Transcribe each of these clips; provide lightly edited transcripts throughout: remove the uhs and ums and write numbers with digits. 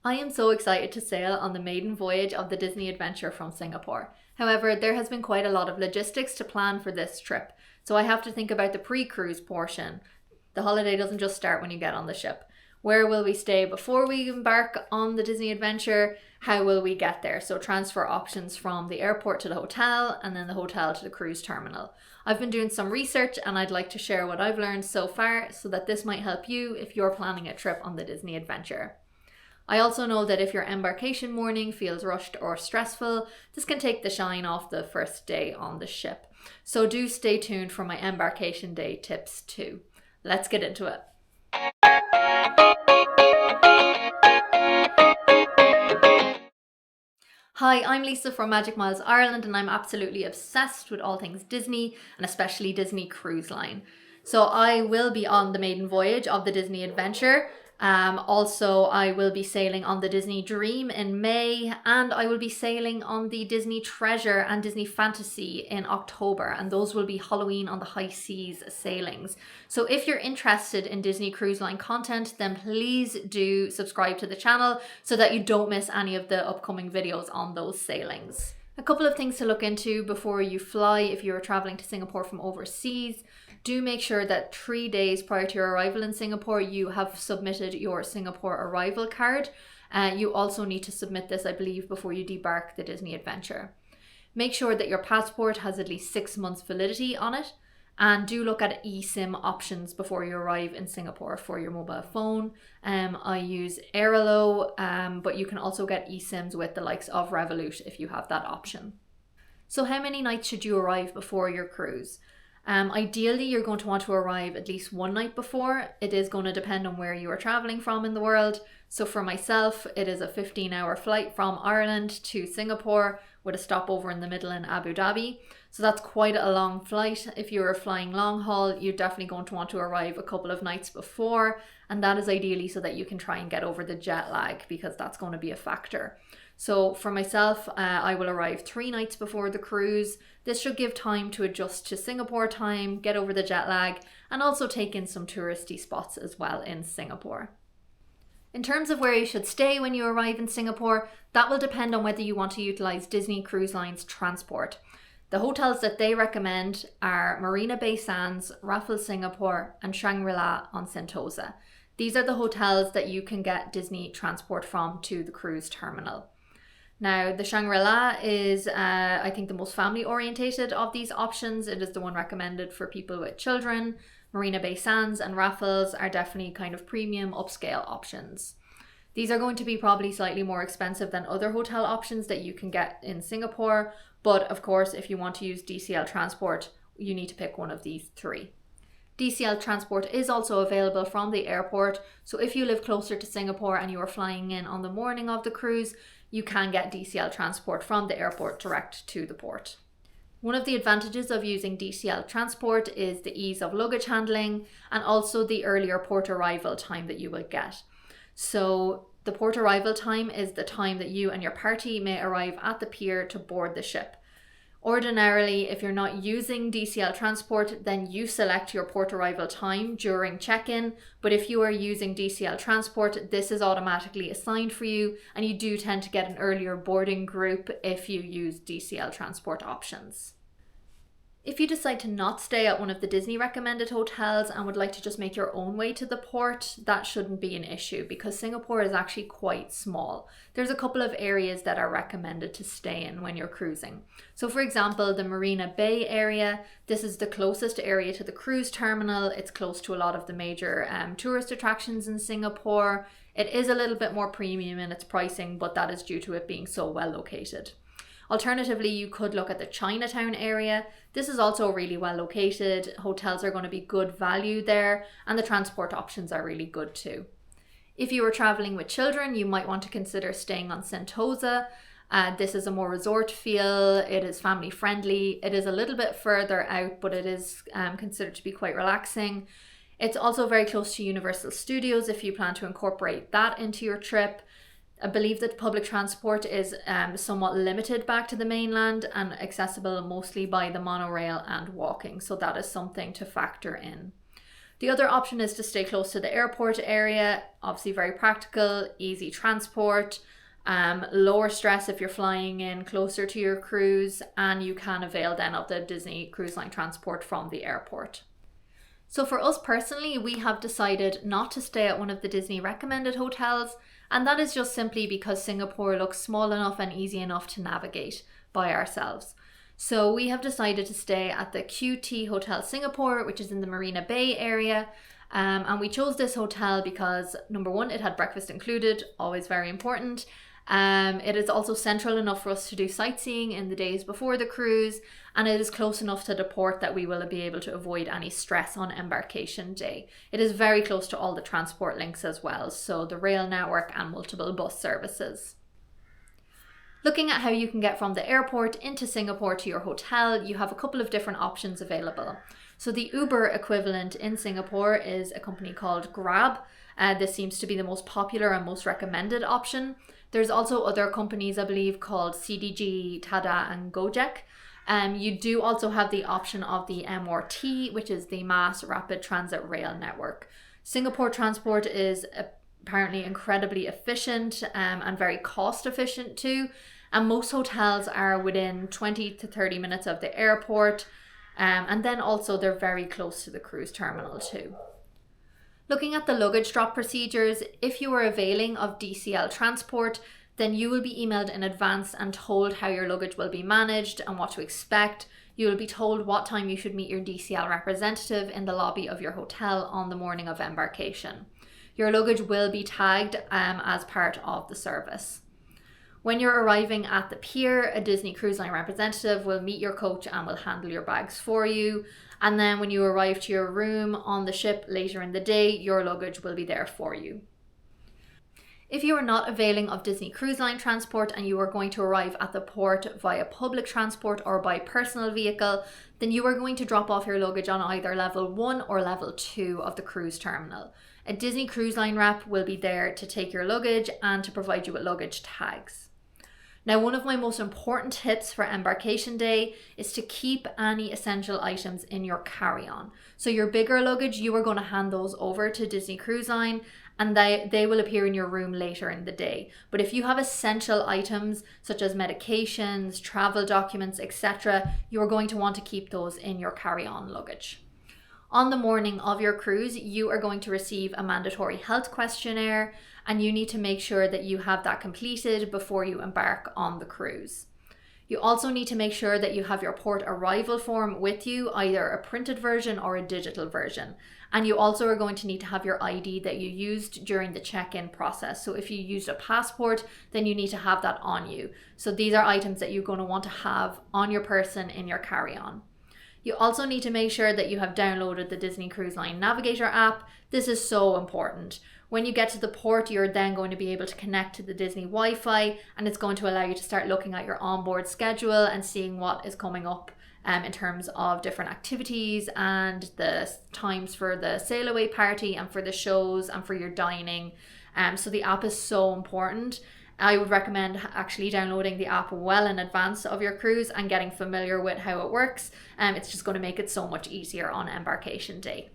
I am so excited to sail on the maiden voyage of the Disney Adventure from Singapore. However, there has been quite a lot of logistics to plan for this trip, so I have to think about the pre-cruise portion. The holiday doesn't just start when you get on the ship. Where will we stay before we embark on the Disney Adventure? How will we get there? So transfer options from the airport to the hotel and then the hotel to the cruise terminal. I've been doing some research and I'd like to share what I've learned so far so that this might help you if you're planning a trip on the Disney Adventure. I also know that if your embarkation morning feels rushed or stressful, this can take the shine off the first day on the ship. So do stay tuned for my embarkation day tips too. Let's get into it. Hi, I'm Lisa from Magic Miles Ireland and I'm absolutely obsessed with all things Disney and especially Disney Cruise Line. So I will be on the maiden voyage of the Disney Adventure. Also, I will be sailing on the Disney Dream in May, and I will be sailing on the Disney Treasure and Disney Fantasy in October, and those will be Halloween on the high seas sailings. So if you're interested in Disney Cruise Line content, then please do subscribe to the channel so that you don't miss any of the upcoming videos on those sailings. A couple of things to look into before you fly if you're traveling to Singapore from overseas. Do make sure that 3 days prior to your arrival in Singapore, you have submitted your Singapore arrival card. You also need to submit this, I believe, before you debark the Disney Adventure. Make sure that your passport has at least 6 months validity on it. And do look at eSIM options before you arrive in Singapore for your mobile phone. I use Airalo, but you can also get eSIMs with the likes of Revolut if you have that option. So how many nights should you arrive before your cruise? Ideally, you're going to want to arrive at least one night before. It is going to depend on where you are traveling from in the world. So for myself, it is a 15-hour flight from Ireland to Singapore with a stopover in the middle in Abu Dhabi. So that's quite a long flight. If you're flying long haul, you're definitely going to want to arrive a couple of nights before. And that is ideally so that you can try and get over the jet lag, because that's going to be a factor. So for myself, I will arrive 3 nights before the cruise. This should give time to adjust to Singapore time, get over the jet lag, and also take in some touristy spots as well in Singapore. In terms of where you should stay when you arrive in Singapore, that will depend on whether you want to utilize Disney Cruise Line's transport. The hotels that they recommend are Marina Bay Sands, Raffles Singapore, and Shangri-La on Sentosa. These are the hotels that you can get Disney transport from to the cruise terminal. Now, the Shangri-La is, I think, the most family orientated of these options. It is the one recommended for people with children. Marina Bay Sands and Raffles are definitely kind of premium upscale options. These are going to be probably slightly more expensive than other hotel options that you can get in Singapore. But of course, if you want to use DCL transport, you need to pick one of these 3. DCL transport is also available from the airport. So if you live closer to Singapore and you are flying in on the morning of the cruise, you can get DCL transport from the airport direct to the port. One of the advantages of using DCL transport is the ease of luggage handling and also the earlier port arrival time that you will get. So the port arrival time is the time that you and your party may arrive at the pier to board the ship. Ordinarily, if you're not using DCL transport, then you select your port arrival time during check-in. But if you are using DCL transport, this is automatically assigned for you, and you do tend to get an earlier boarding group if you use DCL transport options. If you decide to not stay at one of the Disney recommended hotels and would like to just make your own way to the port, that shouldn't be an issue because Singapore is actually quite small. There's a couple of areas that are recommended to stay in when you're cruising. So for example, the Marina Bay area, this is the closest area to the cruise terminal. It's close to a lot of the major tourist attractions in Singapore. It is a little bit more premium in its pricing, but that is due to it being so well located. Alternatively, you could look at the Chinatown area. This is also really well located. Hotels are going to be good value there, and the transport options are really good too. If you are traveling with children, you might want to consider staying on Sentosa. This is a more resort feel. It is family friendly. It is a little bit further out, but it is considered to be quite relaxing. It's also very close to Universal Studios if you plan to incorporate that into your trip. I believe that public transport is somewhat limited back to the mainland and accessible mostly by the monorail and walking, so that is something to factor in. The other option is to stay close to the airport area, obviously very practical, easy transport, lower stress if you're flying in closer to your cruise, and you can avail then of the Disney Cruise Line transport from the airport. So for us personally, we have decided not to stay at one of the Disney recommended hotels, and that is just simply because Singapore looks small enough and easy enough to navigate by ourselves. So we have decided to stay at the QT Hotel Singapore, which is in the Marina Bay area. And we chose this hotel because, number one, it had breakfast included, always very important. It is also central enough for us to do sightseeing in the days before the cruise, and it is close enough to the port that we will be able to avoid any stress on embarkation day. It is very close to all the transport links as well, so the rail network and multiple bus services. Looking at how you can get from the airport into Singapore to your hotel, you have a couple of different options available. So the Uber equivalent in Singapore is a company called Grab. This seems to be the most popular and most recommended option. There's also other companies, I believe, called CDG, Tada and Gojek. You do also have the option of the MRT, which is the Mass Rapid Transit Rail Network. Singapore transport is apparently incredibly efficient and very cost efficient too, and most hotels are within 20 to 30 minutes of the airport, and then also they're very close to the cruise terminal too. Looking at the luggage drop procedures, if you are availing of DCL transport, then you will be emailed in advance and told how your luggage will be managed and what to expect. You will be told what time you should meet your DCL representative in the lobby of your hotel on the morning of embarkation. Your luggage will be tagged as part of the service. When you're arriving at the pier, a Disney Cruise Line representative will meet your coach and will handle your bags for you. And then when you arrive to your room on the ship later in the day, your luggage will be there for you. If you are not availing of Disney Cruise Line transport and you are going to arrive at the port via public transport or by personal vehicle, then you are going to drop off your luggage on either level 1 or level 2 of the cruise terminal. A Disney Cruise Line rep will be there to take your luggage and to provide you with luggage tags. Now, one of my most important tips for embarkation day is to keep any essential items in your carry-on. So your bigger luggage, you are going to hand those over to Disney Cruise Line, and they will appear in your room later in the day. But if you have essential items such as medications, travel documents, etc., you are going to want to keep those in your carry-on luggage. On the morning of your cruise, you are going to receive a mandatory health questionnaire, and you need to make sure that you have that completed before you embark on the cruise. You also need to make sure that you have your port arrival form with you, either a printed version or a digital version. And you also are going to need to have your ID that you used during the check-in process. So if you used a passport, then you need to have that on you. So these are items that you're going to want to have on your person in your carry-on. You also need to make sure that you have downloaded the Disney Cruise Line Navigator app. This is so important. When you get to the port, you're then going to be able to connect to the Disney Wi-Fi, and it's going to allow you to start looking at your onboard schedule and seeing what is coming up in terms of different activities and the times for the sail away party and for the shows and for your dining. So the app is so important. I would recommend actually downloading the app well in advance of your cruise and getting familiar with how it works. It's just going to make it so much easier on embarkation day.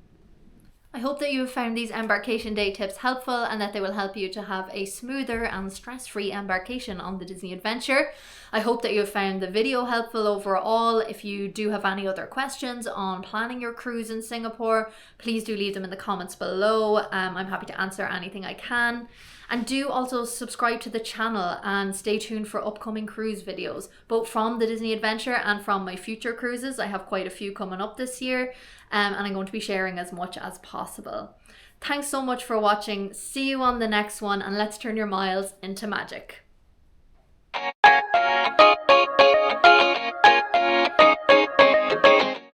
I hope that you have found these embarkation day tips helpful and that they will help you to have a smoother and stress-free embarkation on the Disney adventure. I hope that you have found the video helpful overall. If you do have any other questions on planning your cruise in Singapore, please do leave them in the comments below. I'm happy to answer anything I can. And do also subscribe to the channel and stay tuned for upcoming cruise videos, both from the Disney Adventure and from my future cruises. I have quite a few coming up this year, and I'm going to be sharing as much as possible. Thanks so much for watching. See you on the next one, and let's turn your miles into magic.